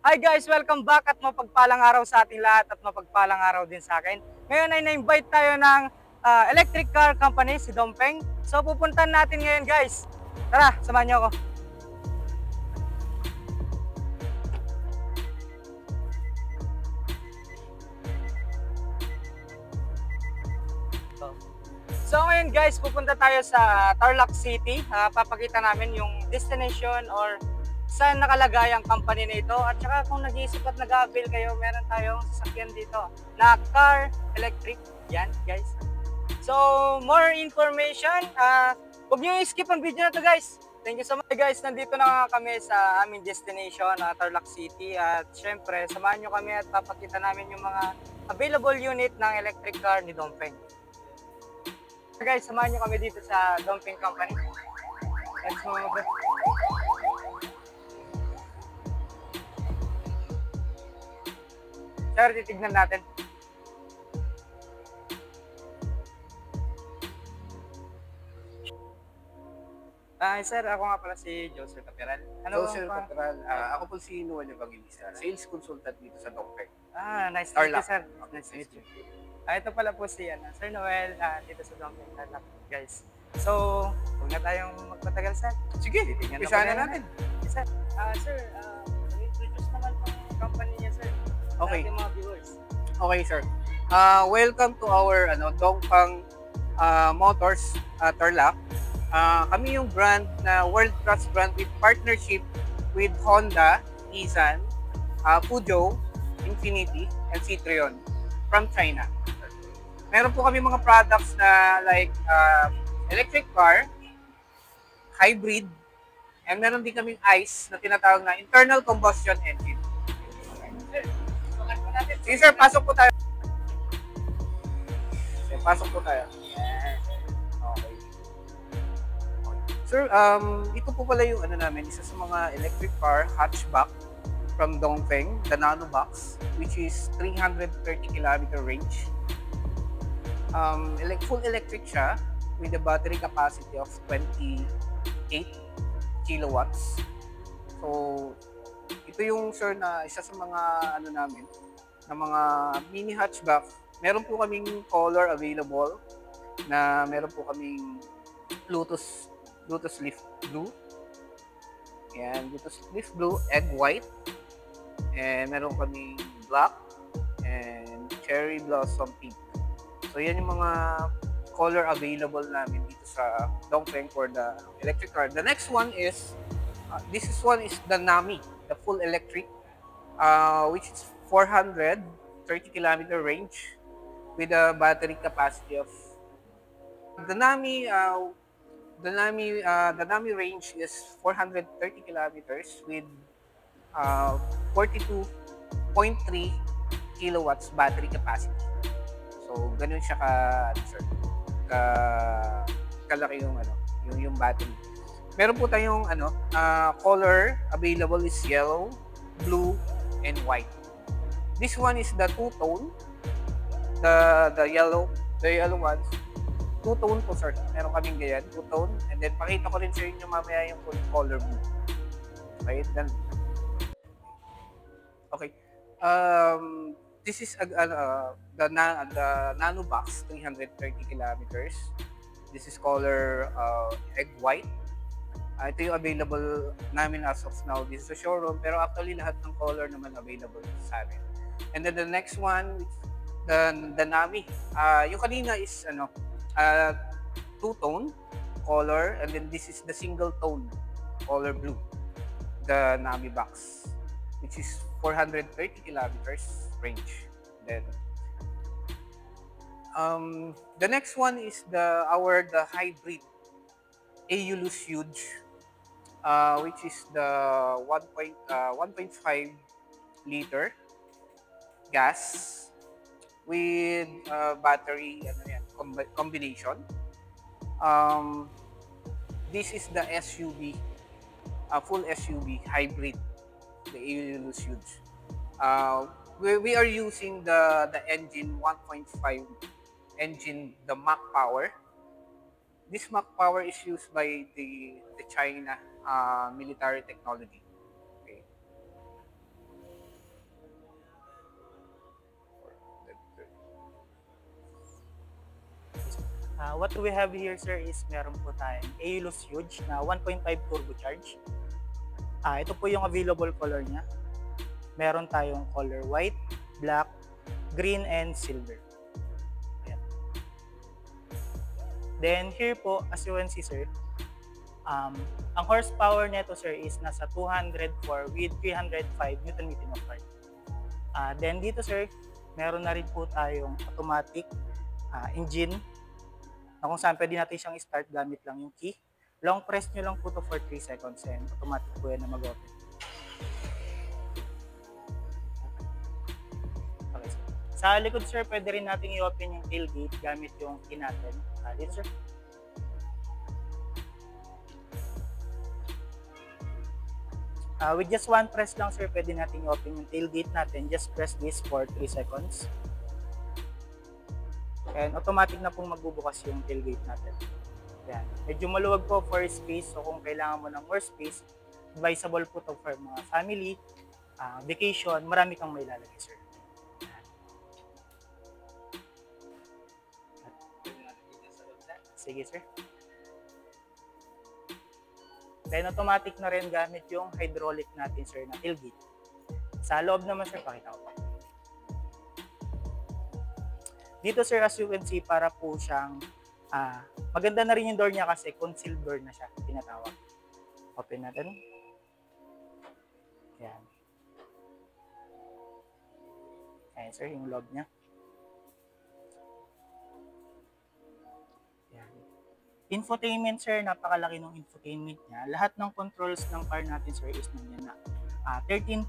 Hi guys! Welcome back at mapagpalang araw sa ating lahat at mapagpalang araw din sa akin. Ngayon ay na-invite tayo ng electric car company, si Dongfeng. So pupuntan natin ngayon guys. Tara, samahan niyo ako. So ngayon guys, pupunta tayo sa Tarlac City. Papakita namin yung destination or saan nakalagay ang company na ito. At saka kung nag-iisip at nag-avail kayo, meron tayong sasakyan dito na car electric. Yan guys. So more information, huwag nyo i-skip ang video na to guys. Thank you so much guys. Nandito na kami sa aming destination, Tarlac City. At syempre, samahan nyo kami at papakita namin yung mga available unit ng electric car ni Dongfeng. Guys, samahan nyo kami dito sa Dongfeng Company. Let's move. Sir, titignan natin. Sir, ako nga pala si Joseph Caperal. Joseph Caperal, ako po si Noel Evangelista, sales consultant dito sa Dongfeng. Nice to meet you, Tarlac. sir. Nice to meet you. Ito pala po si Sir Noel dito sa Dongfeng Tarlac, guys. So, huwag na tayong magpatagal, sir. Sige, Titingnan umpisa na na natin. Sir, sir, introduce naman ang company niya, sir. Okay. Sa ating mga viewers. Okay, sir. Welcome to our Dongfeng Motors Tarlac. Kami yung brand na world-class brand with partnership with Honda, Nissan, Peugeot, Infiniti, and Citroen from China. Meron po kami mga products na like electric car, hybrid, and meron din kaming ICE na tinatawag na internal combustion engine. Sige sir, pasok po tayo. Okay, pasok po tayo. Okay. Sir, ito po pala yung namin, isa sa mga electric car hatchback from Dongfeng, the Nano Box, which is 330 km range. Full electric siya with a battery capacity of 28 kilowatts. So, ito yung sir na isa sa mga namin, na mga mini hatchback. Meron po kaming color available na meron po kaming Bluetooth Leaf Blue. Yan, Bluetooth Leaf Blue, Egg White. And meron kaming black and cherry blossom pink. So yan yung mga color available namin dito sa Dongfeng for the electric car. The next one is this one is the Nami, the full electric, which is 430 km range with a battery capacity of the Nami range is 430 kilometers with 42.3 kilowatts battery capacity. So ganun siya kalaki yung battery. Meron po tayong color available is yellow, blue, and white. This one is the two-tone. The yellow ones. Two-tone po sir. Meron kaming ganyan, two-tone. And then pakita ko rin sa inyo mamaya yung color blue. Okay, then. Okay. This is the Nano Box, 330 kilometers. This is color egg white. Ito yung available namin as of now. This is a showroom, pero actually lahat ng color naman available sa amin. And then the next one, the Nami. Yung kanina is two-tone color, and then this is the single tone color blue, the Nami Box, which is 430 kilometers range. Then the next one is the hybrid Aeolus Huge, which is the 1.5 liter gas with battery combination. This is the SUV, full SUV hybrid, the Aeolus Huge. We are using the engine 1.5 engine, the Mach Power. This Mach Power is used by the China military technology. Okay. What we have here, sir, is meron po tayong Aeolus Huge na 1.5 turbocharge. Ito po yung available color niya. Meron tayong color white, black, green, and silver. Ayan. Then here po, as you can see, sir, ang horsepower nito, sir, is nasa 204 with 305 Nm of torque. Then dito, sir, meron na rin po tayong automatic engine na kung saan pwede natin siyang start gamit lang yung key. Long press nyo lang po to for 3 seconds and automatic po yan na mag-open. Okay, sir. Sa likod, sir, pwede rin natin i-open yung tailgate gamit yung key natin. Dito, sir. With just one press lang, sir, pwede natin i-open yung tailgate natin. Just press this for 3 seconds. And automatic na pong magbubukas yung tailgate natin. Yan. Medyo maluwag po for space. So kung kailangan mo ng more space, advisable po to for mga family, vacation, marami kang may lalagay, sir. Sige, sir. Then automatic na rin gamit yung hydraulic natin, sir, na tailgate. Sa loob naman, sir, pakita ko pa. Dito, sir, as you can see, para po siyang maganda na rin yung door niya kasi concealed door na siya, tinatawag. Open natin. Yan. Ayan, sir, yung loob niya. Yan. Infotainment, sir, napakalaki ng infotainment niya. Lahat ng controls ng car natin, sir, is nandiyan na. 13.2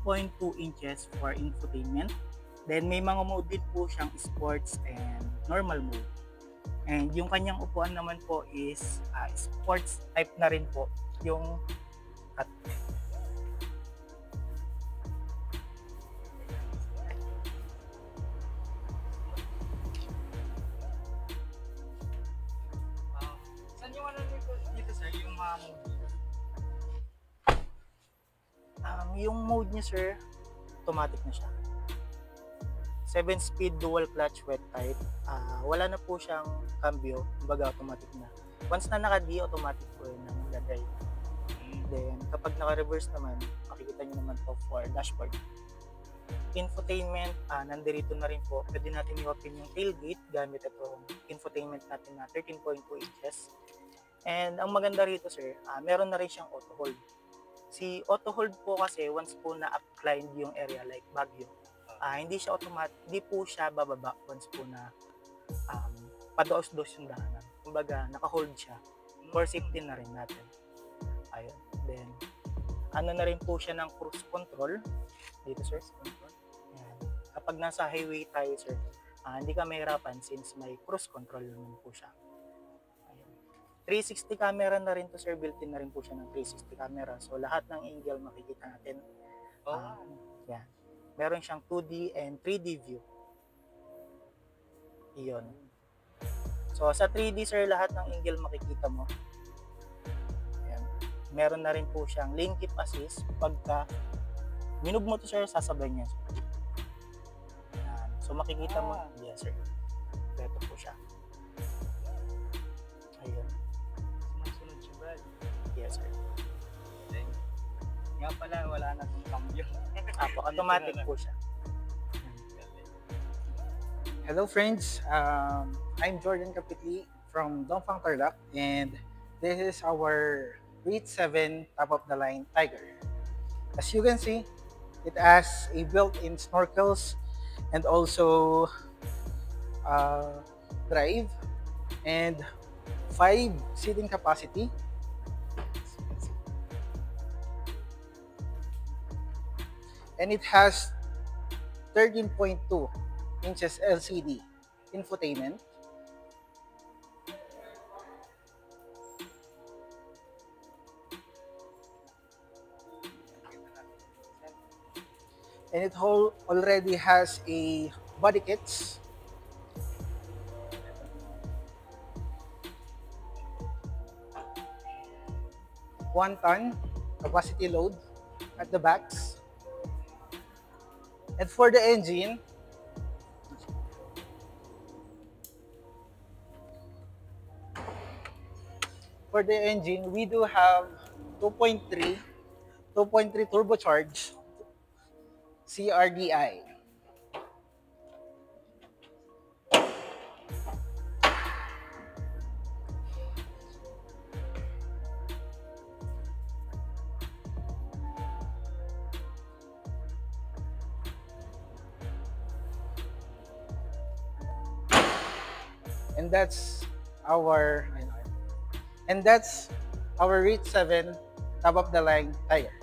inches for infotainment. Then may mga mode din po siyang sports and normal mode. And yung kanyang upuan naman po is sports type na rin po yung cut. Saan yung ano dito, sir, yung mga mode? Yung mode niya, sir, automatic na siya. 7-speed dual clutch wet type. Wala na po siyang cambio, kumbaga automatic na. Once na naka-D, automatic po yun ang nag-drive. Then kapag naka-reverse naman, makikita nyo naman po for dashboard. Infotainment, nandirito na rin po. Pwede natin i-open yung tailgate gamit itong infotainment natin na 13.2 inches. And ang maganda rito, sir, meron na rin siyang auto hold. Si auto hold po kasi once po na-upclined yung area like Baguio, hindi siya automatic, hindi po siya bababa once po na padaos-dos yung daanan. Kumbaga, naka-hold siya. For safety na rin natin. Ayun. Then, ano na rin po siya ng cruise control. Dito, sir. Ayan. Kapag nasa highway tayo, sir, hindi ka mahirapan since may cruise control naman po siya. Ayun. 360 camera na rin to, sir. Built-in na rin po siya ng 360 camera. So, lahat ng angle makikita natin. Yan. Meron siyang 2D and 3D view. Iyon. So, sa 3D, sir, lahat ng angle makikita mo. Ayan. Meron na rin po siyang lane keep assist. Pagka minove mo to, sir, sasabay niya. Ayan. So, makikita mo. Yes, sir. Ito po siya. Ayun. Sunod siya, Brad. Yes, sir. Nga pala, wala na itong cambio. Automatic po siya. Hello friends, I'm Jordan Kapitli from Dongfang Tarlac, and this is our Reach 7 top-of-the-line Tiger. As you can see, it has a built-in snorkels and also drive and 5 seating capacity. And it has 13.2 inches LCD infotainment. And it already has a body kits. One ton capacity load at the backs. And for the engine, for the engine, we do have 2.3 turbocharged CRDI. And that's our Reach 7 top of the line tire.